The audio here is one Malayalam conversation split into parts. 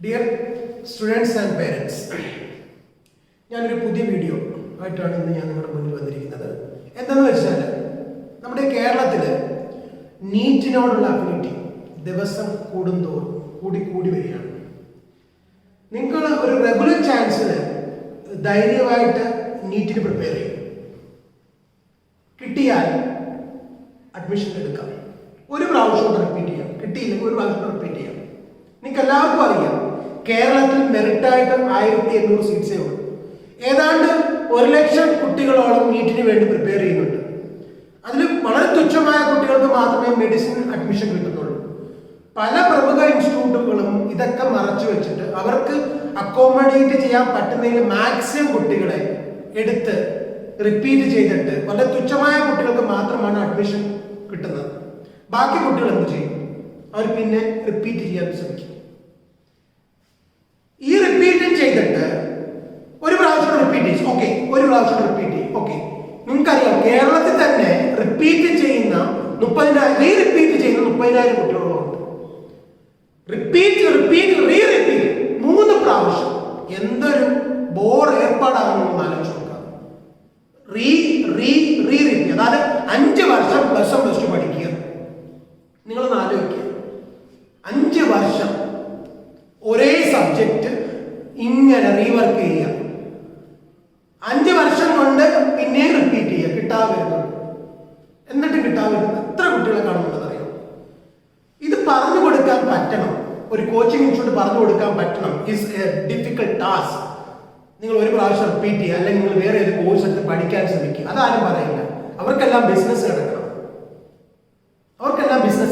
ഡിയർ സ്റ്റുഡൻസ് ആൻഡ് പേരൻസ്, ഞാനൊരു പുതിയ വീഡിയോ ആയിട്ടാണ് ഇന്ന് ഞാൻ നിങ്ങളുടെ മുന്നിൽ വന്നിരിക്കുന്നത്. എന്താണെന്ന് വെച്ചാൽ നമ്മുടെ കേരളത്തിൽ നീറ്റിനോടുള്ള അഫിനിറ്റി ദിവസം കൂടുന്തോറും കൂടി വരികയാണ്. നിങ്ങൾ ഒരു റെഗുലർ ചാൻസിൽ ധൈര്യമായിട്ട് നീറ്റിന് പ്രിപ്പയർ ചെയ്യും. കിട്ടിയാൽ അഡ്മിഷൻ എടുക്കാം. ഒരു പ്രാവശ്യം റിപ്പീറ്റ് ചെയ്യാം. കിട്ടിയില്ലെങ്കിൽ ഒരു പ്രാവശ്യം റിപ്പീറ്റ് ചെയ്യാം. നിങ്ങൾക്ക് എല്ലാവർക്കും അറിയാം, കേരളത്തിൽ മെറിറ്റായിട്ട് 1800 സീറ്റ്സേ ഉള്ളൂ. ഏതാണ്ട് 1,00,000 കുട്ടികളോളം നീറ്റിന് വേണ്ടി പ്രിപ്പയർ ചെയ്യുന്നുണ്ട്. അതിൽ വളരെ തുച്ഛമായ കുട്ടികൾക്ക് മാത്രമേ മെഡിസിൻ അഡ്മിഷൻ കിട്ടുന്നുള്ളൂ. പല പ്രമുഖ ഇൻസ്റ്റിറ്റ്യൂട്ടുകളും ഇതൊക്കെ മറച്ചു വെച്ചിട്ട് അവർക്ക് അക്കോമഡേറ്റ് ചെയ്യാൻ പറ്റുന്നതിൽ മാക്സിമം കുട്ടികളെ എടുത്ത് റിപ്പീറ്റ് ചെയ്തിട്ട് വളരെ തുച്ഛമായ കുട്ടികൾക്ക് മാത്രമാണ് അഡ്മിഷൻ കിട്ടുന്നത്. ബാക്കി കുട്ടികൾ എന്ത് ചെയ്യും? അവർ പിന്നെ റിപ്പീറ്റ് ചെയ്യാൻ ശ്രമിക്കും. ഈ റിപ്പീറ്റ് ചെയ്തിട്ട് ഒരു പ്രാവശ്യം റിപ്പീറ്റ് ചെയ്യും. ഓക്കെ, ഒരു പ്രാവശ്യം റിപ്പീറ്റ് ചെയ്യും. ഓക്കെ, നിങ്ങൾക്കറിയാം കേരളത്തിൽ തന്നെ റിപ്പീറ്റ് ചെയ്യുന്ന 30,000 കുട്ടികളുണ്ട്. റിപ്പീറ്റ് 3 പ്രാവശ്യം എന്തൊരു ബോർ ഏർപ്പാടാണെന്ന് ആലോചിച്ച് നോക്കാം. റിപ്പീറ്റ്, അതായത് 5 വർഷം +1 +2 പഠിക്കുക. നിങ്ങളൊന്ന് ആലോചിക്കുക, 5 വർഷം ഒരേ സബ്ജക്റ്റ് ഇങ്ങനെ റീവർക്ക് ചെയ്യുക. 5 വർഷം കൊണ്ട് പിന്നെയും റിപ്പീറ്റ് ചെയ്യുക. കിട്ടാതെ വരുന്നുണ്ട്. എന്നിട്ട് കിട്ടാതെ വരുന്നത് എത്ര കുട്ടികളെ കാണുന്നുണ്ടെന്ന് അറിയാം. ഇത് പറഞ്ഞു കൊടുക്കാൻ പറ്റണം. ഒരു കോച്ചിങ് ഇൻസ്റ്റിറ്റ്യൂട്ട് പറഞ്ഞു കൊടുക്കാൻ പറ്റണം. Is A difficult task. നിങ്ങൾ ഒരു പ്രാവശ്യം റിപ്പീറ്റ് ചെയ്യുക, അല്ലെങ്കിൽ നിങ്ങൾ വേറെ ഏത് കോഴ്സ് എടുത്ത് പഠിക്കാൻ ശ്രമിക്കുക. അതാരും പറയില്ല. അവർക്കെല്ലാം ബിസിനസ്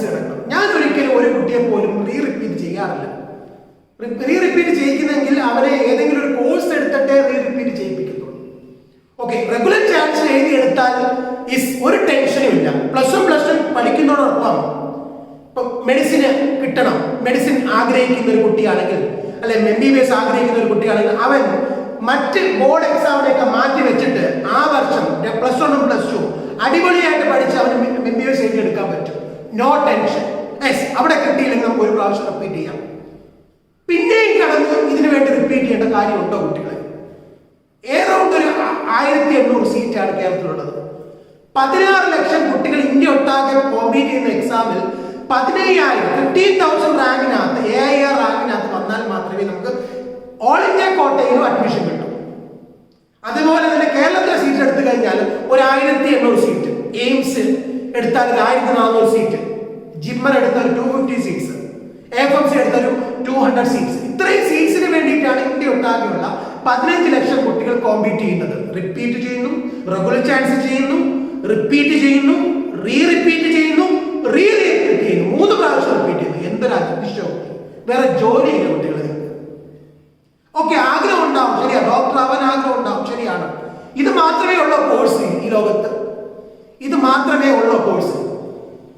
കിടക്കണം. ഞാൻ ഒരിക്കലും ഒരു കുട്ടിയെ പോലും റിപ്പീറ്റ് ചെയ്യാറില്ല. റിപ്പീറ്റ് ചെയ്യിക്കുന്നെങ്കിൽ അവരെ ഏതെങ്കിലും ഒരു കോഴ്സ് എടുത്തിട്ടേ റിപ്പീറ്റ് ചെയ്യിപ്പിക്കത്തുള്ളൂ. ഓക്കെ, റെഗുലർ ചാൻസ് എഴുതി എടുത്താൽ ഒരു ടെൻഷനും ഇല്ല. +1 +2 പഠിക്കുന്നതോടൊപ്പം ഇപ്പം മെഡിസിന് കിട്ടണം. മെഡിസിൻ ആഗ്രഹിക്കുന്ന ഒരു കുട്ടിയാണെങ്കിൽ, അല്ലെ MBBS ആഗ്രഹിക്കുന്ന ഒരു കുട്ടിയാണെങ്കിൽ, അവൻ മറ്റ് ബോർഡ് എക്സാമിനെയൊക്കെ മാറ്റി വെച്ചിട്ട് ആ വർഷം +1 +2 അടിപൊളിയായിട്ട് പഠിച്ച് അവന് MBBS എഴുതി എടുക്കാൻ പറ്റും. No tension. അവിടെ കിട്ടിയില്ലെങ്കിൽ നമുക്ക് ഒരു പ്രാവശ്യം റിപ്പീറ്റ് ചെയ്യാം. പിന്നെയും കടന്ന് ഇതിനു വേണ്ടി റിപ്പീറ്റ് ചെയ്യേണ്ട കാര്യമുണ്ടോ കുട്ടികളെ? ഏറൗണ്ട് ഒരു 1800 സീറ്റാണ് കേരളത്തിലുള്ളത്. 16 ലക്ഷം കുട്ടികൾ ഇന്ത്യ ഒട്ടാകെ കോമ്പീറ്റ് ചെയ്യുന്ന എക്സാമിൽ 15,000 റാങ്കിനകത്ത് AIR റാങ്കിനകത്ത് വന്നാൽ മാത്രമേ നമുക്ക് ഓൾ ഇന്ത്യ കോട്ടയിലും അഡ്മിഷൻ കിട്ടും. അതുപോലെ തന്നെ കേരളത്തിലെ സീറ്റ് എടുത്തു കഴിഞ്ഞാൽ ഒരു 1800 സീറ്റ്, എയിംസ് എടുത്താൽ 1400 സീറ്റ്, ജിമ്മർ എടുത്താൽ 250 സീറ്റ്സ്, AFMC എടുത്തൊരു 200 സീറ്റ്സ്. ഇത്രയും സീറ്റ്സിന് വേണ്ടിയിട്ടാണ് ഇന്ത്യ ഒട്ടാകെയുള്ള 15 ലക്ഷം കുട്ടികൾ കോമ്പീറ്റ് ചെയ്യുന്നത്. റിപ്പീറ്റ് ചെയ്യുന്നു, റെഗുലർ ചാൻസ് ചെയ്യുന്നു, റിപ്പീറ്റ് ചെയ്യുന്നു, റിപ്പീറ്റ് ചെയ്യുന്നു, റിപ്പീറ്റ് ചെയ്യുന്നു. 3 പ്രാവശ്യം റിപ്പീറ്റ് ചെയ്യുന്നു. എന്തൊരു അതിശയം! വേറെ ജോലിയില്ല കുട്ടികളെ. ഓക്കെ, ആഗ്രഹം ഉണ്ടാവും, ശരിയാ, ഡോക്ടർ ആവാൻ ആഗ്രഹം ഉണ്ടാവും, ശരിയാണ്. ഇത് മാത്രമേ ഉള്ളൂ കോഴ്സ് ഈ ലോകത്ത്. ഇത് മാത്രമേ ഉള്ളൂ കോഴ്സ്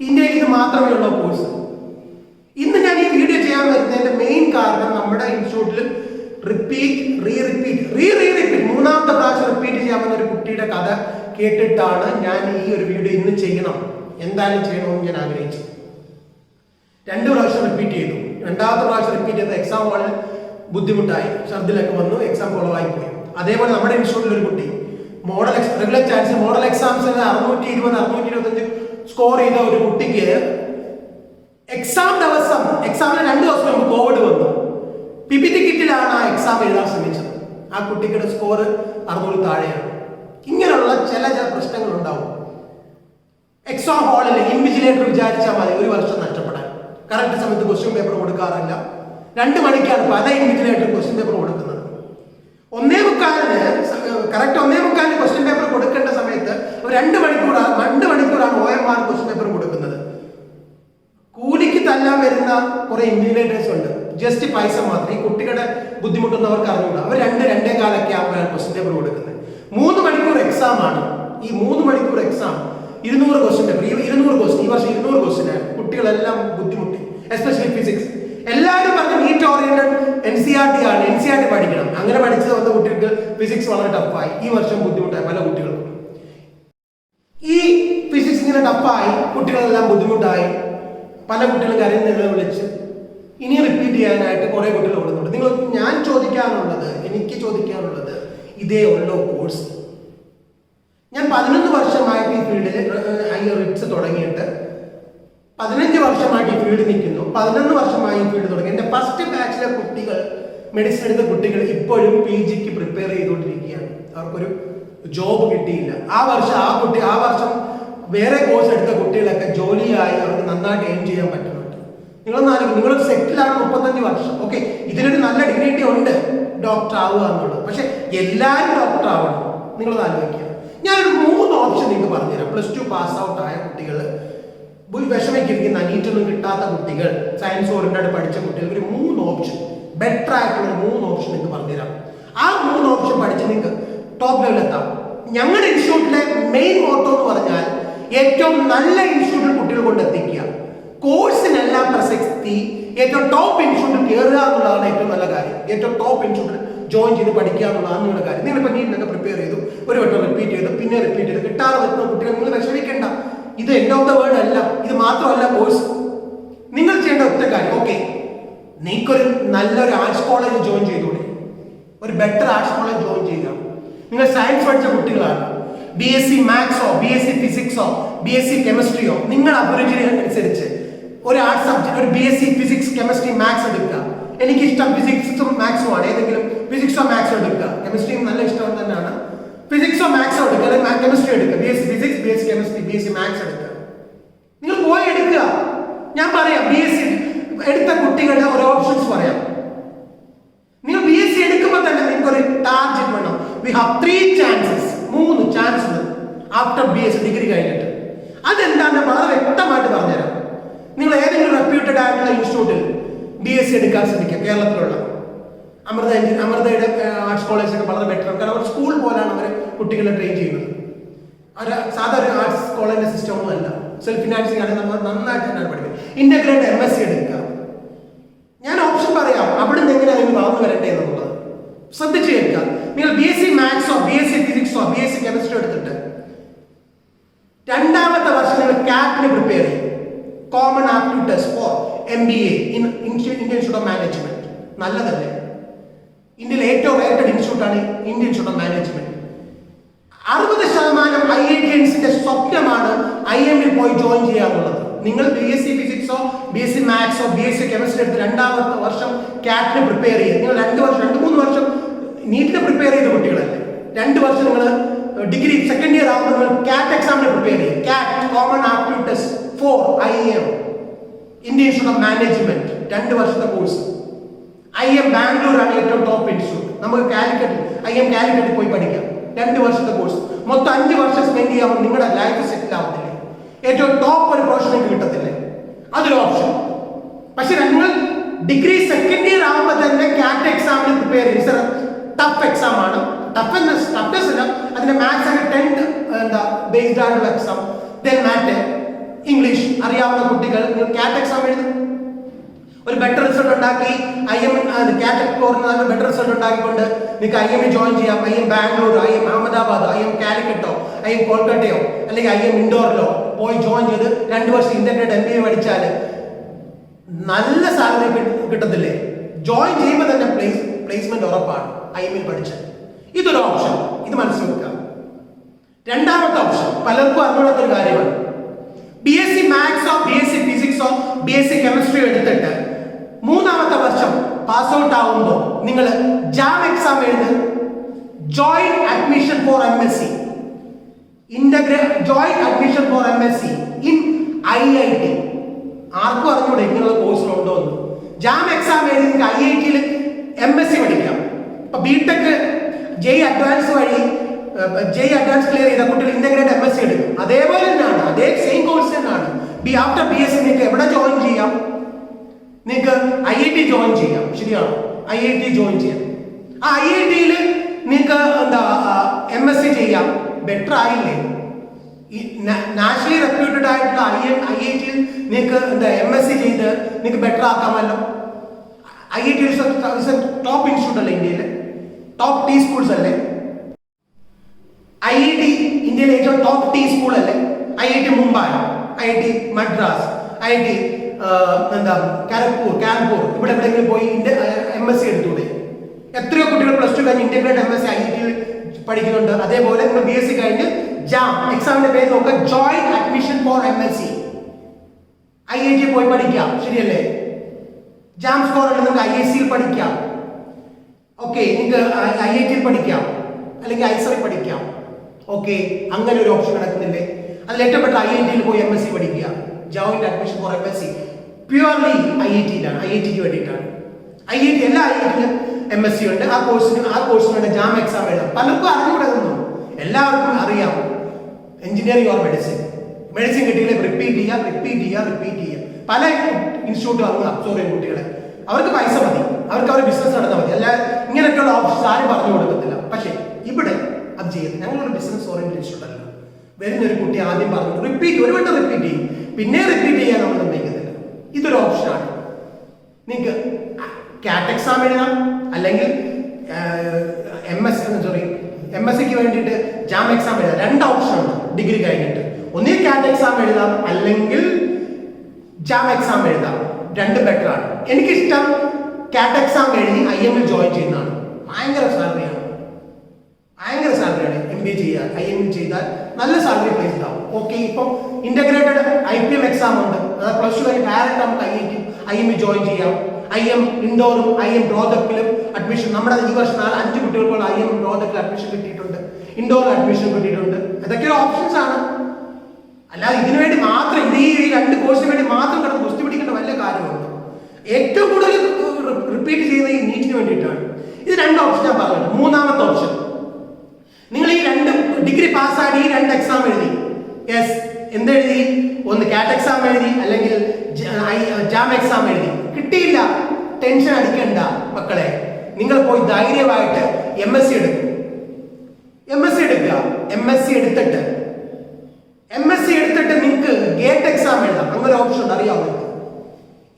ഇന്ത്യയിൽ. ഇത് മാത്രമേ ഉള്ളൂ കോഴ്സ്. ഇന്ന് ഞാൻ ഈ വീഡിയോ ചെയ്യാൻ വരുന്നതിന്റെ മെയിൻ കാരണം നമ്മുടെ ഇൻസ്റ്റിറ്റ്യൂട്ടിൽ റിപ്പീറ്റ് 3ാമത്തെ പ്രാവശ്യം റിപ്പീറ്റ് ചെയ്യാവുന്ന ഒരു കുട്ടിയുടെ കഥ കേട്ടിട്ടാണ് ഞാൻ ഈ ഒരു വീഡിയോ ഇന്ന് എന്തായാലും ചെയ്യണമെന്ന് ഞാൻ ആഗ്രഹിച്ചു. 2 പ്രാവശ്യം റിപ്പീറ്റ് ചെയ്തു. 2ാമത്തെ പ്രാവശ്യം റിപ്പീറ്റ് ചെയ്ത എക്സാം ഹാളിൽ ബുദ്ധിമുട്ടായി, ഛർദിലൊക്കെ വന്നു, എക്സാം കുളവായി പോയി. അതേപോലെ നമ്മുടെ ഇൻസ്റ്റിറ്റ്യൂട്ടിൽ ഒരു കുട്ടി റെഗുലർ ചാൻസ് മോഡൽ എക്സാംസിൽ 620-625 സ്കോർ ചെയ്ത ഒരു കുട്ടിക്ക് എക്സാമിന് 2 ദിവസം മുമ്പ് കോവിഡ് വന്നു. PPT കിറ്റിലാണ് ആ എക്സാം എഴുതാൻ ശ്രമിച്ചത്. ആ കുട്ടിയുടെ സ്കോർ 600 താഴെയാണ്. ഇങ്ങനെയുള്ള ചില പ്രശ്നങ്ങൾ ഉണ്ടാവും. എക്സാം ഹാളിൽ ഇൻവിജിലേറ്റർ വിചാരിച്ചാൽ മതി 1 വർഷം നഷ്ടപ്പെടാൻ. കറക്റ്റ് സമയത്ത് ക്വസ്റ്റ്യൻ പേപ്പർ കൊടുക്കാറില്ല. 2 മണിക്കാണ് പല ഇൻവിജിലേറ്റർ ക്വസ്റ്റ്യൻ പേപ്പർ കൊടുക്കുന്നത്. 1:45 കറക്റ്റ് 1:45 ക്വസ്റ്റ്യൻ പേപ്പർ കൊടുക്കേണ്ട സമയത്ത് 2 മണിക്കൂറാണ് OMR ക്വസ്റ്റ്യൻ പേപ്പർ കൊടുക്കുന്നത്. കൂലിക്ക് തല്ലാൻ വരുന്ന കുറെ ഇൻവിജിലേറ്റേഴ്സ് ഉണ്ട്. ജസ്റ്റ് പൈസ മാത്രം. ഈ കുട്ടികളുടെ ബുദ്ധിമുട്ടുന്നവർക്ക് അറിഞ്ഞൂടാ. അവർ 2-2:15 ആകുമ്പോഴാണ് ക്വസ്റ്റ്യൻ പേപ്പർ കൊടുക്കുന്നത്. 3 മണിക്കൂർ എക്സാം ആണ്. ഈ 3 മണിക്കൂർ എക്സാം 200 ക്വസ്റ്റ്യൻ പേപ്പർ. 200 ക്വസ്റ്റ്യൻ, ഈ വർഷം 200 ക്വസ്റ്റ്യൻ ആണ്. കുട്ടികളെല്ലാം ബുദ്ധിമുട്ടി, എസ്പെഷ്യലി ഫിസിക്സ്. എല്ലാവരും പറഞ്ഞ് നീറ്റ് ഓറിയന്റഡ് NCERT ആണ്, NCERT പഠിക്കണം. അങ്ങനെ പഠിച്ചത് വന്ന കുട്ടികൾക്ക് ഫിസിക്സ് വളരെ ടഫായി. ഈ വർഷം ബുദ്ധിമുട്ടായി പല കുട്ടികൾക്കും. ഈ ഫിസിക്സ് ഇങ്ങനെ ടഫായി, കുട്ടികളെല്ലാം ബുദ്ധിമുട്ടായി, പല കുട്ടികളും കരയുന്ന വിളിച്ച് ഇനി റിപ്പീറ്റ് റിപ്പീറ്റ് ചെയ്യാനായിട്ട് കുറെ കുട്ടികൾ ഓടുന്നുണ്ട്. എനിക്ക് ചോദിക്കാനുള്ളത് ഇതേ ഉള്ളൂ കോഴ്സ്. ഞാൻ 11 വർഷമായിട്ട് ഈ ഫീൽഡിൽ റിപ്സ് തുടങ്ങിയിട്ട് 15 വർഷമായിട്ട് ഈ ഫീൽഡിൽ നിൽക്കുന്നു. 11 വർഷമായി ഈ ഫീൽഡ് തുടങ്ങി. എൻ്റെ ഫസ്റ്റ് ബാച്ചിലെ കുട്ടികൾ, മെഡിസിൻ എടുത്ത കുട്ടികൾ ഇപ്പോഴും PGക്ക് പ്രിപ്പയർ ചെയ്തുകൊണ്ടിരിക്കുകയാണ്. അവർക്കൊരു ജോബ് കിട്ടിയില്ല. ആ വർഷം വേറെ കോഴ്സ് എടുത്ത കുട്ടികളൊക്കെ ജോലിയായി അവർക്ക് നന്നായിട്ട് ഏൺ ചെയ്യാൻ പറ്റുന്നുണ്ട്. നിങ്ങൾ സെറ്റിലാണ് 35 വർഷം. ഓക്കെ, ഇതിനൊരു നല്ല ഡിഗ്നിറ്റി ഉണ്ട് ഡോക്ടർ ആവുക എന്നുള്ളത്. പക്ഷെ എല്ലാവരും ഡോക്ടർ ആവണം. നിങ്ങളത് ആലോചിക്കുക. ഞാനൊരു 3 ഓപ്ഷൻ നിങ്ങൾക്ക് പറഞ്ഞുതരാം. +2 പാസ് ഔട്ട് ആയ കുട്ടികൾ, വിഷമിക്കുന്ന നീറ്റൊന്നും കിട്ടാത്ത കുട്ടികൾ, സയൻസ് ഓറിയന്റഡ് പഠിച്ച കുട്ടികൾക്ക് ഒരു 3 ഓപ്ഷൻ, ബെറ്റർ ആയിട്ടുള്ള 3 ഓപ്ഷൻ നിങ്ങൾക്ക് പറഞ്ഞുതരാം. ആ 3 ഓപ്ഷൻ പഠിച്ച് നിങ്ങൾക്ക് ടോപ്പ് ലെവലിൽ എത്താം. ഞങ്ങളുടെ ഇൻസ്റ്റിറ്റ്യൂട്ടിലെ മെയിൻ മോട്ടോ എന്ന് പറഞ്ഞാൽ ഏറ്റവും നല്ല ഇൻസ്റ്റിറ്റ്യൂട്ടിൽ കുട്ടികൾ കൊണ്ട് എത്തിക്കുക. കോഴ്സിനെല്ലാം പ്രസക്തി ഏറ്റവും ടോപ്പ് ഇൻസ്റ്റിറ്റ്യൂട്ടിൽ കയറുക എന്നുള്ളതാണ് ഏറ്റവും നല്ല കാര്യം. ഏറ്റവും ടോപ്പ് ഇൻസ്റ്റിറ്റ്യൂട്ടിൽ ജോയിൻ ചെയ്ത് പഠിക്കുക എന്നുള്ളതാണ് നിങ്ങളുടെ കാര്യം. നിങ്ങളിപ്പോൾ നീറ്റിനൊക്കെ പ്രിപ്പയർ ചെയ്തു, ഒരു വട്ടം റിപ്പീറ്റ് ചെയ്തു, പിന്നെ റിപ്പീറ്റ് ചെയ്തു, കിട്ടാതെ വരുന്ന കുട്ടികൾ നിങ്ങൾ വിഷമിക്കേണ്ട. ഇത് എൻഡ് ഓഫ് ദ വേൾഡ് അല്ല. ഇത് മാത്രമല്ല കോഴ്സ്. നിങ്ങൾ ചെയ്യേണ്ട ഒറ്റ കാര്യം, ഓക്കെ, നിങ്ങൾക്കൊരു നല്ലൊരു ആർട്സ് കോളേജ് ജോയിൻ ചെയ്തൂടെ? ഒരു ബെറ്റർ ആർട്സ് കോളേജ് ജോയിൻ ചെയ്യുക. നിങ്ങൾ സയൻസ് പഠിച്ച കുട്ടികളാണ്, BSc മാത്സോ BSc ഫിസിക്സോ BSc കെമിസ്ട്രിയോ, നിങ്ങൾ അഭിരുചി അനുസരിച്ച് ഒരു ആർട്സ് സബ്ജക്ട്, ഒരു BSc ഫിസിക്സ് കെമിസ്ട്രി മാത്സ് എടുക്കുക. എനിക്കിഷ്ടം ഫിസിക്സും മാത്സും ആണ്. ഏതെങ്കിലും ഫിസിക്സോ മാത്സോ എടുക്കുക. കെമിസ്ട്രിയും നല്ല ഇഷ്ടം തന്നെയാണ്. ഫിസിക്സോ മാത്സോ എടുക്കുക, അല്ലെങ്കിൽ കെമിസ്ട്രി എടുക്കുക. BSc physics, BSc chemistry, BSc maths എടുക്കുക. നിങ്ങൾ പോയി എടുക്കുക. ഞാൻ പറയാം, BSc എടുത്ത കുട്ടികളുടെ ഒരു ഓപ്ഷൻസ് പറയാം. നിങ്ങൾ BSc എടുക്കുമ്പോൾ തന്നെ നിങ്ങൾക്ക് ഒരു ടാർഗറ്റ് വേണം. We have 3 chances, 3 chance after BSc degree കഴിഞ്ഞിട്ട്. അതെന്താണെന്ന് വളരെ വ്യക്തമായിട്ട് പറഞ്ഞുതരാം. നിങ്ങൾ ഏതെങ്കിലും റെപ്യൂട്ടഡ് ആയിട്ടുള്ള ഇൻസ്റ്റിറ്റ്യൂട്ടിൽ BSc എടുക്കാൻ ശ്രമിക്കുക. കേരളത്തിലുള്ള അമൃതയുടെ ആർട്സ് കോളേജൊക്കെ വളരെ ബെറ്റർ. കാരണം അവർ സ്കൂൾ പോലാണ് അവർ കുട്ടികളെ ട്രെയിൻ ചെയ്യുന്നത്. സാധാരണ ആർട്സ് കോളേജിന്റെ സിസ്റ്റം ഒന്നും അല്ല. സെൽഫ് ഫിനാൻസിങ് ആണ്. നമ്മൾ നന്നായിട്ട് തന്നെയാണ് പഠിക്കുന്നത്. ഇന്റഗ്രേറ്റ് MSc എടുക്കുക. ഞാൻ ഓപ്ഷൻ പറയാം, അവിടുന്ന് എങ്ങനെയാണ് നിങ്ങൾ വളർന്നു വരട്ടെ എന്നുള്ളത് ശ്രദ്ധിച്ചു കേൾക്കുക. നിങ്ങൾ BSc മാത്സോ BSc ഫിസിക്സോ BSc കെമിസ്ട്രി എടുത്തിട്ട് 2ാമത്തെ വർഷം നിങ്ങൾ CATന് പ്രിപ്പയർ ചെയ്യും. Common aptitude test for MBA Indian institute of management. നല്ലതല്ലേ? ഇന്ത്യയിലെ ഏറ്റവും റേറ്റഡ് ഇൻസ്റ്റിറ്റ്യൂട്ടാണ് ഇന്ത്യൻ ഇൻസ്റ്റിറ്റ്യൂട്ട് ഓഫ് മാനേജ്മെന്റ്. 60% IITiansന്റെ സ്വപ്നമാണ് IIMൽ പോയി ജോയിൻ ചെയ്യുക എന്നുള്ളത്. നിങ്ങൾ BSc ഫിസിക്സോ BSc മാത്സോ BSc കെമിസ്ട്രി എടുത്ത് 2ാമത്തെ വർഷം CATന് പ്രിപ്പയർ ചെയ്യുക. നിങ്ങൾ 2-3 വർഷം നീറ്റിന് പ്രിപ്പയർ ചെയ്ത കുട്ടികളല്ലേ. 2 വർഷം നിങ്ങൾ ഡിഗ്രി സെക്കൻഡ് ഇയർ ആകുമ്പോൾ നിങ്ങൾ CAT എക്സാമിന് പ്രിപ്പയർ ചെയ്യും. CAT common aptitude test four IIM Indian institute of management, 2 വർഷത്തെ കോഴ്സ്. IIM ബാംഗ്ലൂർ ആണ് ഏറ്റവും ടോപ്പ് ഇൻസ്റ്റിറ്റ്യൂട്ട്. നമുക്ക് IIM കാലിക്കറ്റിൽ പോയി പഠിക്കാം. 2 വർഷത്തെ കോഴ്സ്. മൊത്തം 5 വർഷം സ്പെൻഡ് ചെയ്യാമ്പോൾ നിങ്ങളുടെ ലൈഫ് സെറ്റിൽ ആവത്തില്ലേ? ഏറ്റവും ടോപ്പ് ഒരു പ്രൊഫഷൻ കിട്ടത്തില്ലേ? അതൊരു ഓപ്ഷൻ. പക്ഷെ നിങ്ങൾ ഡിഗ്രി സെക്കൻഡ് ഇയർ ആകുമ്പോൾ തന്നെ CAT എക്സാമിന് പ്രിപ്പയർ ചെയ്യും. സർ, ടഫ് എക്സാം ആണ്. ടഫ്നെസ് അല്ല, അതിന്റെ മാത്സ് ഒക്കെ 10th ബേസ്ഡ് ആയിട്ടുള്ള എക്സാം. ദെൻ മാറ്റ്, ഇംഗ്ലീഷ് അറിയാവുന്ന കുട്ടികൾ നിങ്ങൾ CAT എക്സാം എഴുതും. ഒരു ബെറ്റർ റിസൾട്ട് ഉണ്ടാക്കി CAT കോറിന് ബെറ്റർ റിസൾട്ട് ഉണ്ടാക്കിക്കൊണ്ട് നിങ്ങൾക്ക് IIM ജോയിൻ ചെയ്യാം. IIM Bangalore, IIM Ahmedabad, IIM കാലിക്കറ്റോ, IIM കൊൽക്കട്ടയോ, അല്ലെങ്കിൽ IIM ഇൻഡോറിലോ പോയി ജോയിൻ ചെയ്ത് 2 വർഷം ഇന്റർനെറ്റ് MBA പഠിച്ചാൽ നല്ല സാലറി കിട്ടത്തില്ലേ? ജോയിൻ ചെയ്യുമ്പോൾ തന്നെ പ്ലേസ്മെന്റ് ഉറപ്പാണ്. IIMൽ പഠിച്ചത് ഇതൊരു ഓപ്ഷൻ. ഇത് മനസ്സിലാക്കുക. 2ാമത്തെ ഓപ്ഷൻ പലർക്കും അറിഞ്ഞൂടാത്തൊരു കാര്യമാണ്. BSc മാത്സോ BSc ഫിസിക്സോ BSc കെമിസ്ട്രി എടുത്തിട്ട് 3ാമത്തെ വർഷം പാസ് ഔട്ട് ആവുമ്പോൾ നിങ്ങൾ JAM എക്സാം എഴുതി joint admission for MSc joint admission for MSc in IIT. ആർക്കും അറിഞ്ഞൂടെ ഇങ്ങനെയുള്ള കോഴ്സിലുണ്ടോ എന്ന്? JAM എക്സാം എഴുതി നിങ്ങൾക്ക് IITയിൽ MSc പഠിക്കാം. ഇപ്പൊ BTech JEE അഡ്വാൻസ് വഴി JEE അഡ്വാൻസ് ക്ലിയർ ചെയ്ത കുട്ടികൾ ഇന്റഗ്രേറ്റ് MSc എടുക്കും. അതേപോലെ തന്നെയാണ്, അതേ സെയിം കോഴ്സ് തന്നെയാണ്. ആഫ്റ്റർ BSc നിങ്ങൾക്ക് എവിടെ ജോയിൻ ചെയ്യാം? നിങ്ങൾക്ക് IIT ജോയിൻ ചെയ്യാം. ശരിയാണോ? IIT ജോയിൻ ചെയ്യാം. ആ IITയിൽ നിങ്ങൾക്ക് MSc ചെയ്യാം. ബെറ്റർ ആയില്ലേ? നാഷണലി റെപ്യൂട്ടഡ് ആയിട്ടുള്ള IITയിൽ നിങ്ങൾക്ക് MSc ചെയ്ത് നിങ്ങൾക്ക് ബെറ്റർ ആക്കാമല്ലോ. IIT ടോപ്പ് ഇൻസ്റ്റിറ്റ്യൂട്ട് അല്ലേ ഇന്ത്യയിലെ? ടോപ്പ് T സ്കൂൾസ് അല്ലേ? IIT ഇന്ത്യയിലെ ഏറ്റവും ടോപ്പ് T സ്കൂൾ അല്ലേ? IIT Mumbai, IIT Madras, IIT എന്താ കാൻപൂർ ഇവിടെ എവിടെയെങ്കിലും പോയി MSc എടുത്തൂടെ? എത്രയോ കുട്ടികൾ പ്ലസ് 2 കഴിഞ്ഞ് ഇന്റഗ്രേറ്റഡ് MSc IIT പഠിക്കുന്നുണ്ട്. അതേപോലെ നിങ്ങൾ BSc കഴിഞ്ഞ് ജാം എക്സാമിന്റെ പേര് നോക്കുക, joint admission for MSc IIT പോയി പഠിക്കാം, ശരിയല്ലേ? ജാം സ്കോർ നിങ്ങൾക്ക് IISc പഠിക്കാം, ഓക്കെ, നിങ്ങൾക്ക് IIT പഠിക്കാം, അല്ലെങ്കിൽ ISRI പഠിക്കാം, ഓക്കെ. അങ്ങനെ ഒരു ഓപ്ഷൻ കിടക്കുന്നില്ലേ? അതിൽ ഏറ്റവും പെട്ട IIT പോയി MSc പഠിക്കുക, joint admission for MSc purely IIT-യിലാണ്, IIT-ക്ക് വേണ്ടിയിട്ടാണ്. IIT എല്ലാ IIT-യിലും MSc ഉണ്ട്. ആ കോഴ്സിന് ജാം എക്സാം എഴുതാം. പലർക്കും അറിഞ്ഞുകൂടുന്നു, എല്ലാവർക്കും അറിയാം. എഞ്ചിനീയറിംഗ് ഓർ മെഡിസിൻ കിട്ടിയാൽ റിപ്പീറ്റ് ചെയ്യുക. പല ഇൻസ്റ്റിറ്റ്യൂട്ടും അങ്ങ് അബ്സോർവ് ചെയ്യും കുട്ടികളെ. അവർക്ക് പൈസ മതി, അവർ ബിസിനസ് നടത്താൻ മതി, അല്ല ഇങ്ങനെയൊക്കെയുള്ള ഓപ്ഷൻസ് ആരും പറഞ്ഞു കൊടുക്കത്തില്ല. പക്ഷേ ഇവിടെ അത് ചെയ്യുന്നത് ഞങ്ങളൊരു ബിസിനസ് ഓറിയന്റഡ് ഇൻസ്റ്റിറ്റ്യൂട്ട് അല്ല. വരുന്നൊരു കുട്ടി ആദ്യം പറഞ്ഞു ഒരു വട്ടം റിപ്പീറ്റ് ചെയ്യും, പിന്നെ റിപ്പീറ്റ് ചെയ്യാൻ നമ്മൾ നിർണ്ണയിക്കുന്നില്ല. ഇതൊരു ഓപ്ഷനാണ്. നിങ്ങൾക്ക് കാറ്റ് എക്സാം എഴുതാം, അല്ലെങ്കിൽ MScക്ക് വേണ്ടിയിട്ട് ജാം എക്സാം എഴുതാം. 2 ഓപ്ഷൻ ഉണ്ട് ഡിഗ്രി കഴിഞ്ഞിട്ട്. ഒന്നിൽ കാറ്റ് എക്സാം എഴുതാം, അല്ലെങ്കിൽ ജാം എക്സാം എഴുതാം. 2 ബെറ്റർ ആണ്. എനിക്കിഷ്ടം കാറ്റ് എക്സാം എഴുതി IIM ജോയിൻ ചെയ്യുന്നതാണ്. ഭയങ്കര സാലറിയാണ്. MBA ചെയ്യുക, IIM ചെയ്താൽ നല്ല സാലറി പ്ലേസ് ആവും. ഓക്കെ, ഇപ്പം ഇന്റഗ്രേറ്റഡ് IPM എക്സാം ഉണ്ട്. അതായത് പ്ലസ് 2 കഴിഞ്ഞ് ഡയറക്റ്റ് നമുക്ക് IIM ജോയിൻ ചെയ്യാം. IIM ഇൻഡോറും IIM ബ്രോദക്കിലും അഡ്മിഷൻ, നമ്മുടെ ഈ വർഷം 5 കുട്ടികൾക്കുള്ള IIM ബ്രോദക്കിൽ അഡ്മിഷൻ കിട്ടിയിട്ടുണ്ട്, ഇൻഡോറിൽ അഡ്മിഷൻ കിട്ടിയിട്ടുണ്ട്. ഇതൊക്കെ ഓപ്ഷൻസ് ആണ്. അല്ലാതെ ഇതിനു വേണ്ടി മാത്രം ഈ 2 കോഴ്സിന് വേണ്ടി മാത്രം കിടന്ന് കുസ്തി പിടിക്കേണ്ട വല്ല കാര്യമുണ്ട്? ഏറ്റവും കൂടുതൽ റിപ്പീറ്റ് ചെയ്യുന്ന ഈ നീറ്റിന് വേണ്ടിയിട്ടാണ്. ഇത് 2 ഓപ്ഷൻ ഞാൻ പറഞ്ഞത്. മൂന്നാമത്തെ ഓപ്ഷൻ, നിങ്ങൾ ഈ 2 ഡിഗ്രി പാസ്സായി ഈ 2 എക്സാം എഴുതി. യെസ്, എന്തെഴുതി? ഒന്ന് കാറ്റ് എക്സാം എഴുതി, അല്ലെങ്കിൽ ജാം എക്സാം എഴുതി. കിട്ടിയില്ല, ടെൻഷൻ അടിക്കണ്ട മക്കളെ. നിങ്ങൾ പോയി ധൈര്യമായിട്ട് MSc എടുക്കുക. MSc എടുത്തിട്ട് നിങ്ങൾക്ക് ഗേറ്റ് എക്സാം എഴുതാം. അങ്ങനെ ഓപ്ഷൻ ഉണ്ട്, അറിയാമോ?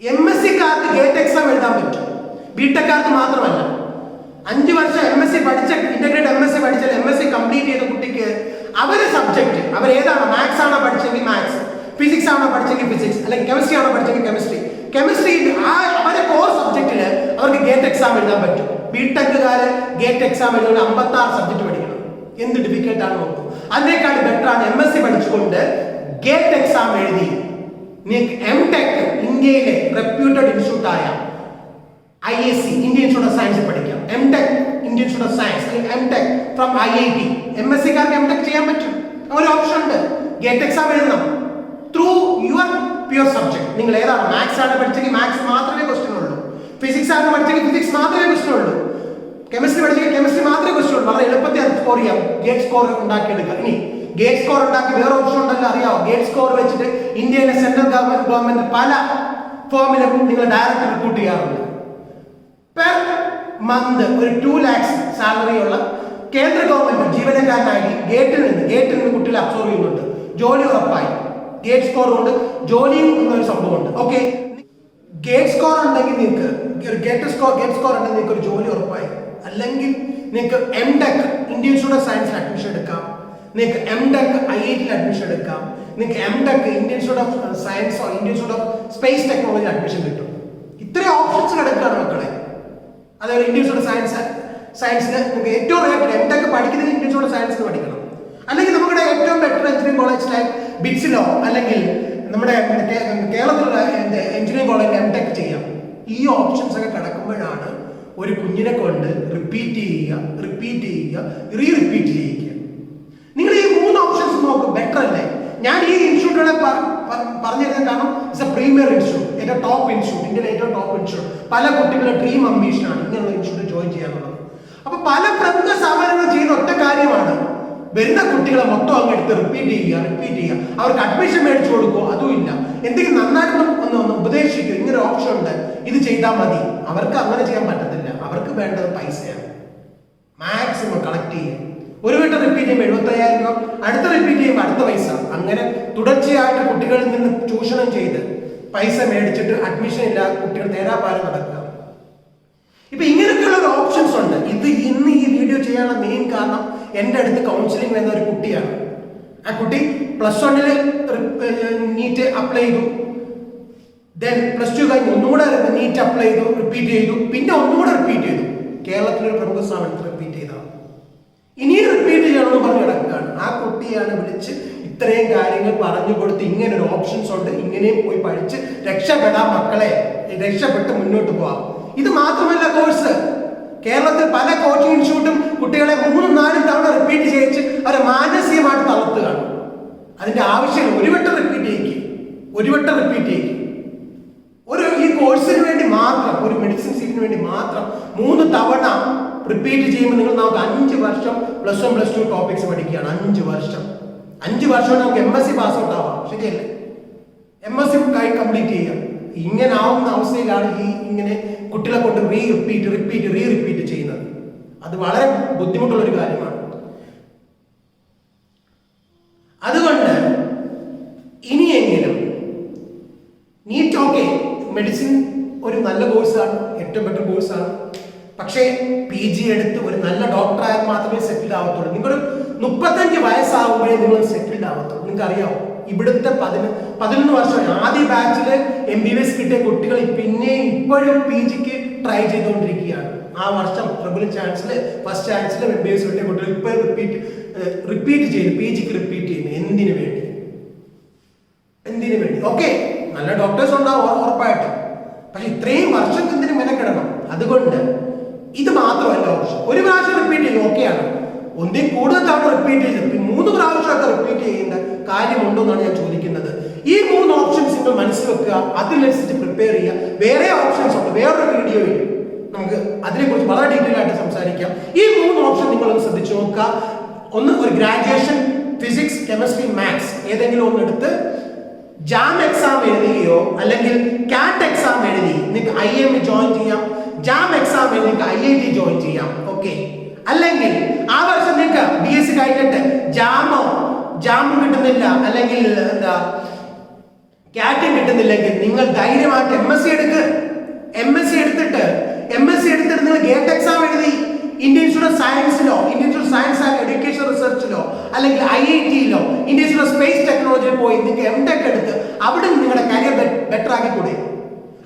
MScക്കാർക്ക് ഗേറ്റ് എക്സാം എഴുതാൻ പറ്റും, ബിടെക്കാർക്ക് മാത്രമല്ല. 5 വർഷം MSc പഠിച്ച ഇന്റഗ്രേറ്റ് MSc പഠിച്ചാൽ MSc കംപ്ലീറ്റ് ചെയ്ത കുട്ടിക്ക് അവരുടെ സബ്ജക്ട് ഏതാണ്? മാത്സ് ആണോ പഠിച്ചെങ്കിൽ മാത്സ്, ഫിസിക്സ് ആണോ പഠിച്ചെങ്കിൽ ഫിസിക്സ്, അല്ലെങ്കിൽ കെമിസ്ട്രി ആണോ പഠിച്ചെങ്കിൽ കെമിസ്ട്രി അവരുടെ കോർ സബ്ജക്റ്റില് അവർക്ക് ഗേറ്റ് എക്സാം എഴുതാൻ പറ്റും. ബിടെക്കുകാര് ഗേറ്റ് എക്സാം എഴുതുന്ന 56 സബ്ജക്ട് പഠിക്കണം. എന്ത് ഡിഫിക്കൽട്ട് ആണ് നോക്കൂ. അതിനേക്കാൾ ബെറ്റർ ആണ് MSc പഠിച്ചുകൊണ്ട് ഗേറ്റ് എക്സാം എഴുതി നിങ്ങൾക്ക് MTech ഇന്ത്യയിലെ റെപ്യൂട്ടഡ് ഇൻസ്റ്റിറ്റ്യൂട്ട് ആയ IISc Indian institute of science പഠിക്കാം. MTech Indian institute of science, MTech from IIT. MScക്കാർക്ക് MTech ചെയ്യാൻ പറ്റും. ഒരു ഓപ്ഷൻ ഉണ്ട്. ഗേറ്റ് എക്സാം എഴുതണം ത്രൂ യുവർ പ്യുവർ സബ്ജക്ട്. നിങ്ങൾ ഏതാണ്? മാത്സ് ആണ് പഠിച്ചെങ്കിൽ മാത്സ് മാത്രമേ ക്വസ്റ്റ്യൻ ഉള്ളൂ, ഫിസിക്സ് ആണ് പഠിച്ചെങ്കിൽ ഫിസിക്സ് മാത്രമേ ക്വസ്റ്റ്യൻ ഉള്ളൂ, കെമിസ്ട്രി പഠിച്ചെങ്കിൽ കെമിസ്ട്രി മാത്രമേ ക്വസ്റ്റ്യൻ ഉള്ളൂ. വളരെ എളുപ്പത്തിൽ സ്കോർ ചെയ്യാം, ഗേറ്റ് സ്കോർ ഉണ്ടാക്കിയെടുക്കുക. ഇനി ഗേറ്റ് സ്കോർ ഉണ്ടാക്കി വേറെ ഓപ്ഷൻ ഉണ്ടല്ലോ, അറിയാമോ? ഗേറ്റ് സ്കോർ വെച്ചിട്ട് ഇന്ത്യയിലെ സെൻട്രൽ ഗവൺമെന്റ് പല ഫോമിലും നിങ്ങൾ ഡയറക്റ്റ് റിക്രൂട്ട് ചെയ്യാറുണ്ട്. പെർ മന്ത് ഒരു 2 lakhs സാലറി ഉള്ള കേന്ദ്ര ഗവൺമെന്റ് ജീവനക്കാരനായി ഗേറ്റിൽ നിന്ന് കുട്ടികളെ അബ്സോർവ് ചെയ്യുന്നുണ്ട്. ജോലി ഉറപ്പായി. ഗേറ്റ് സ്കോർ കൊണ്ട് ജോലിയും എന്നൊരു സംഭവമുണ്ട്. ഓക്കെ, ഗേറ്റ് സ്കോർ ഉണ്ടെങ്കിൽ നിങ്ങൾക്ക് ഗേറ്റ് സ്കോർ ഉണ്ടെങ്കിൽ നിങ്ങൾക്ക് ഒരു ജോലി ഉറപ്പായി. അല്ലെങ്കിൽ നിങ്ങൾക്ക് MTech ഇന്ത്യൻ ഇൻസ്റ്റിറ്റ്യൂട്ട് ഓഫ് സയൻസിൽ അഡ്മിഷൻ എടുക്കാം, നിങ്ങൾക്ക് MTech IIT അഡ്മിഷൻ എടുക്കാം, നിങ്ങൾക്ക് MTech ഇന്ത്യൻ ഇൻസ്റ്റിറ്റ്യൂട്ട് ഓഫ് സയൻസോ Indian institute of space technology admission കിട്ടും. ഇത്രയും ഓപ്ഷൻസ് കിടക്കുകയാണ് മക്കളെ. അതായത് ഇന്ത്യൻ ഇൻസ്റ്റിറ്റ്യൂട്ട് ഓഫ് സയൻസിന് നിങ്ങൾക്ക് ഏറ്റവും റേറ്റ് MTech പഠിക്കുന്നത് ഇന്ത്യൻ ഇൻസ്റ്റിറ്റ്യൂട്ട് ഓഫ് സയൻസിന് പഠിക്കണം. അല്ലെങ്കിൽ നമ്മുടെ ഏറ്റവും ബെറ്റർ എഞ്ചിനീയറിംഗ് കോളേജ് ലൈക്ക് ബിറ്റ്സിലോ അല്ലെങ്കിൽ നമ്മുടെ കേരളത്തിലുള്ള എഞ്ചിനീയറിംഗ് കോളേജിൽ MTech ചെയ്യാം. ഈ ഓപ്ഷൻസ് ഒക്കെ കിടക്കുമ്പോഴാണ് ഒരു കുഞ്ഞിനെ കൊണ്ട് റിപ്പീറ്റ് ചെയ്യുക, റീറിപ്പീറ്റ് ചെയ്യുക. നിങ്ങൾ ഈ 3 ഓപ്ഷൻസ് നോക്കും, ബെറ്റർ അല്ലേ? ഞാൻ ഈ ഇൻസ്റ്റിറ്റ്യൂട്ടുകളെ പറഞ്ഞിരുന്നത് കാരണം ഇറ്റ്സ് എ പ്രീമിയർ ഇൻസ്റ്റിറ്റ്യൂട്ട്, ഏറ്റവും ടോപ്പ് ഇൻസ്റ്റിറ്റ്യൂട്ട്, ഇന്ത്യയിലെ ഏറ്റവും ടോപ്പ് ഇൻസ്റ്റിറ്റ്യൂട്ട്. പല കുട്ടികളുടെ ഡ്രീം അംബീഷനാണ് ഇങ്ങനെയുള്ള ഇൻസ്റ്റിറ്റ്യൂട്ട് ജോയിൻ ചെയ്യാനുള്ളത്. അപ്പൊ പല പ്രമുഖ സ്ഥാപനങ്ങൾ ചെയ്യുന്ന ഒറ്റ കാര്യമാണ്, വരുന്ന കുട്ടികളെ മൊത്തം അങ്ങ് എടുത്ത് റിപ്പീറ്റ് ചെയ്യുക. അവർക്ക് അഡ്മിഷൻ മേടിച്ചു കൊടുക്കുക, അതും ഇല്ല. എന്തെങ്കിലും നന്നായിട്ട് ഒന്ന് ഉപദേശിക്കുക, ഇങ്ങനെ ഓപ്ഷൻ ഉണ്ട്, ഇത് ചെയ്താൽ മതി. അവർക്ക് അങ്ങനെ ചെയ്യാൻ പറ്റത്തില്ല. അവർക്ക് വേണ്ടത് പൈസയാണ്. മാക്സിമം കളക്ട് ചെയ്യുക. ഒരു വട്ടം റിപ്പീറ്റ് ചെയ്യുമ്പോൾ 75,000 രൂപ, അടുത്ത റിപ്പീറ്റ് ചെയ്യുമ്പോൾ അടുത്ത പൈസ. അങ്ങനെ തുടർച്ചയായിട്ട് കുട്ടികളിൽ നിന്ന് ചൂഷണം ചെയ്ത് പൈസ മേടിച്ചിട്ട് അഡ്മിഷൻ ഇല്ല കുട്ടികൾ തേരാപാരം നടക്കുക. ഇപ്പൊ ഇങ്ങനെയൊക്കെയുള്ള ഒരു ഓപ്ഷൻസ് ഉണ്ട്. ഇന്ന് ഈ വീഡിയോ ചെയ്യാനുള്ള മെയിൻ കാരണം എൻ്റെ അടുത്ത് കൗൺസിലിംഗ് വരുന്ന ഒരു കുട്ടിയാണ്. ആ കുട്ടി +1 നീറ്റ് അപ്ലൈ ചെയ്തു, ദെൻ +2 കഴിഞ്ഞ് ഒന്നുകൂടെ നീറ്റ് അപ്ലൈ ചെയ്തു, റിപ്പീറ്റ് ചെയ്തു, പിന്നെ ഒന്നുകൂടെ റിപ്പീറ്റ് ചെയ്തു. കേരളത്തിലെ ഒരു പ്രമുഖ സ്ഥാപനത്തിൽ റിപ്പീറ്റ് ചെയ്തതാണ്. ഇനിയും റിപ്പീറ്റ് ചെയ്യണമെന്ന് പറഞ്ഞ് കിടക്കുകയാണ്. ആ കുട്ടിയാണ് വിളിച്ച് ഇത്രയും കാര്യങ്ങൾ പറഞ്ഞു കൊടുത്ത് ഇങ്ങനെ ഒരു ഓപ്ഷൻസ് ഉണ്ട്, ഇങ്ങനെയും പോയി പഠിച്ച് രക്ഷപ്പെടാം മക്കളെ, രക്ഷപ്പെട്ട് മുന്നോട്ട് പോവാം. ഇത് മാത്രമല്ല കോഴ്സ്, കേരളത്തിൽ പല കോച്ചിങ് ഇൻസ്റ്റിറ്റ്യൂട്ടും കുട്ടികളെ 3-4 തവണ റിപ്പീറ്റ് ചെയ്യിച്ച് അവരെ മാനസികമായിട്ട് തളർത്തുകയാണ്. അതിന്റെ ആവശ്യമില്ല. ഒരു വട്ടം റിപ്പീറ്റ് ചെയ്യിക്കും. ഈ കോഴ്സിന് വേണ്ടി മാത്രം, ഒരു മെഡിസിൻ സീറ്റിന് വേണ്ടി മാത്രം 3 തവണ റിപ്പീറ്റ് ചെയ്യുമ്പോൾ നിങ്ങൾ നമുക്ക് 5 വർഷം +1 +2 ടോപ്പിക്സ് പഠിക്കുകയാണ്. 5 വർഷം നമുക്ക് MSc പാസ് ഔട്ട് ആവാം. ശരിയല്ലേ? MSc കംപ്ലീറ്റ് ചെയ്യാം. ഇങ്ങനെ ആവുന്ന അവസ്ഥയിലാണ് ഇങ്ങനെ കുട്ടികളെ കൊണ്ട് റിപ്പീറ്റ് ചെയ്യുന്നത്. അത് വളരെ ബുദ്ധിമുട്ടുള്ള ഒരു കാര്യമാണ്. അതുകൊണ്ട് ഇനിയെങ്കിലും നീറ്റ് ഓക്കെ, മെഡിസിൻ ഒരു നല്ല കോഴ്സാണ്, ഏറ്റവും ബെറ്റർ കോഴ്സാണ്. പക്ഷേ PG എടുത്ത് ഒരു നല്ല ഡോക്ടറായാൽ മാത്രമേ സെറ്റിൽഡ് ആവത്തുള്ളൂ. നിങ്ങളൊരു 35 വയസ്സാകുമ്പോഴേ നിങ്ങൾ സെറ്റിൽഡ് ആവത്തുള്ളൂ. നിങ്ങൾക്ക് അറിയാമോ, ഇവിടുത്തെ 11 വർഷം ആദ്യ ബാച്ചില് MBBS കിട്ടിയ കുട്ടികൾ പിന്നെ ഇപ്പോഴും PGക്ക് ട്രൈ ചെയ്തുകൊണ്ടിരിക്കുകയാണ്. ആ വർഷം ട്രിപ്പിൾ ചാൻസിൽ ഫസ്റ്റ് ചാൻസിൽ MBBS കിട്ടിയ കുട്ടികൾ ഇപ്പോൾ റിപ്പീറ്റ് ചെയ്ത് PGക്ക് റിപ്പീറ്റ് ചെയ്യുന്നു. എന്തിനു വേണ്ടി? ഓക്കെ, നല്ല ഡോക്ടേഴ്സ് ഉണ്ടാവും ഉറപ്പായിട്ടും. പക്ഷെ ഇത്രയും വർഷത്തിന് എന്തിനു മെനക്കെടണം? അതുകൊണ്ട് ഇത് മാത്രമല്ല ഓപ്ഷൻ. ഒരു പ്രാവശ്യം റിപ്പീറ്റ് ചെയ്യും, ഓക്കെയാണ്. ഒന്നിൽ കൂടുതൽ തവണ റിപ്പീറ്റ് ചെയ്ത് 3 പ്രാവശ്യമൊക്കെ റിപ്പീറ്റ് ചെയ്യേണ്ട കാര്യമുണ്ടോ എന്നാണ് ഞാൻ ചോദിക്കുന്നത്. ഈ 3 ഓപ്ഷൻസ് നിങ്ങൾ മനസ്സിൽ വെക്കുക, അതിനനുസരിച്ച് പ്രിപ്പയർ ചെയ്യുക. വേറെ ഓപ്ഷൻസ് ഉണ്ട്, വേറൊരു വീഡിയോയിൽ നമുക്ക് അതിനെക്കുറിച്ച് വളരെ ഡീറ്റെയിൽ ആയിട്ട് സംസാരിക്കാം. ഈ 3 ഓപ്ഷൻ നിങ്ങളൊന്ന് ശ്രദ്ധിച്ചു നോക്കുക. ഒന്ന്, ഒരു ഗ്രാജുവേഷൻ ഫിസിക്സ്, കെമിസ്ട്രി, മാത്സ് ഏതെങ്കിലും ഒന്നെടുത്ത് ജാം എക്സാം എഴുതുകയോ അല്ലെങ്കിൽ കാറ്റ് എക്സാം എഴുതി നിങ്ങൾക്ക് IIM ജോയിൻ ചെയ്യാം. ജാം എക്സാം എഴുതി നിങ്ങൾക്ക് IIT ജോയിൻ ചെയ്യാം. ഓക്കെ, അല്ലെങ്കിൽ ആ വർഷം നിങ്ങൾക്ക് BSc കഴിഞ്ഞിട്ട് ജാമും കിട്ടുന്നില്ല, അല്ലെങ്കിൽ കാറ്റും കിട്ടുന്നില്ലെങ്കിൽ നിങ്ങൾ ധൈര്യമായിട്ട് MSc എടുക്ക്. MSc എടുത്തിട്ട് നിങ്ങൾ ഗേറ്റ് എക്സാം എഴുതി ഇന്ത്യൻ ഇൻസ്റ്റിറ്റ്യൂട്ട് ഓഫ് സയൻസിലോ, Indian institute science and education റിസർച്ചിലോ, അല്ലെങ്കിൽ IITയിലോ, ഇന്ത്യൻ ഇൻസ്റ്റിറ്റ്യൂട്ട് ഓഫ് സ്പേസ് ടെക്നോളജിയിൽ പോയി നിങ്ങൾക്ക് MTech എടുത്ത് അവിടെ നിങ്ങളുടെ കരിയർ ബെറ്റർ ആക്കിക്കൂടെ?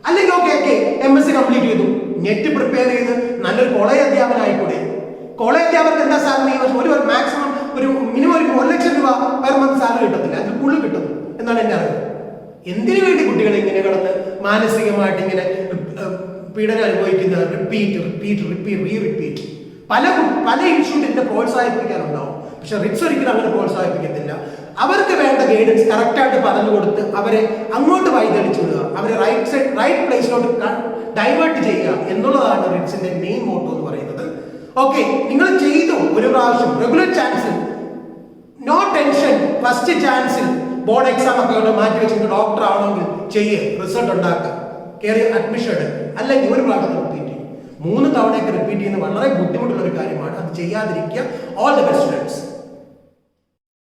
അല്ലെങ്കിൽ ഓക്കെ MSc കംപ്ലീറ്റ് ചെയ്തു, നെറ്റ് പ്രിപ്പയർ ചെയ്ത് നല്ലൊരു കോളേജ് അധ്യാപകനായിക്കൂടെ? കോളേജ് അധ്യാപകർക്ക് എന്താ സാലറി? ഒരു മാക്സിമം ഒരു മിനിമം ഒരു 1 ലക്ഷം രൂപ പെർ മന്ത് സാലറി കിട്ടത്തില്ല, അതിൽ കൂടുതൽ കിട്ടും എന്നാണ് എൻ്റെ അറിവ്. എന്തിനു വേണ്ടി കുട്ടികളെ ഇങ്ങനെ കിടന്ന് മാനസികമായിട്ട് ഇങ്ങനെ പീഡനം അനുഭവിക്കുന്ന റിപ്പീറ്റ്? പല ഇൻസ്റ്റിറ്റ്യൂട്ടിന്റെ പ്രോത്സാഹിപ്പിക്കാനുണ്ടാവും, പക്ഷെ റിറ്റ്സ് ഒരിക്കലും അങ്ങനെ പ്രോത്സാഹിപ്പിക്കത്തില്ല. അവർക്ക് വേണ്ട ഗൈഡൻസ് കറക്റ്റായിട്ട് പറഞ്ഞു കൊടുത്ത് അവരെ അങ്ങോട്ട് വഴിതെളിച്ചു വിടുക, അവരെ റൈറ്റ് പ്ലേസിലോട്ട് ഡൈവേർട്ട് ചെയ്യുക എന്നുള്ളതാണ് റിറ്റ്സിന്റെ മെയിൻ മോട്ടോ എന്ന് പറയുന്നത്. ഓക്കെ, നിങ്ങൾ ചെയ്തു ഒരു പ്രാവശ്യം റെഗുലർ ചാൻസിൽ, നോ ടെൻഷൻ. ഫസ്റ്റ് ചാൻസിൽ ബോർഡ് എക്സാം ഒക്കെ മാറ്റി വെച്ചിട്ട് ഡോക്ടർ ആവണമെങ്കിൽ റിസൾട്ട് ഉണ്ടാക്കുക, കയറി അഡ്മിഷൻ എടുക്കുക. അല്ലെങ്കിൽ ഒരു പ്രാവശ്യം റിപ്പീറ്റ് ചെയ്യും. 3 തവണയൊക്കെ റിപ്പീറ്റ് ചെയ്യുന്നത് വളരെ ബുദ്ധിമുട്ടുള്ള ഒരു കാര്യമാണ്. അത് ചെയ്യാതിരിക്കുക. All the best students.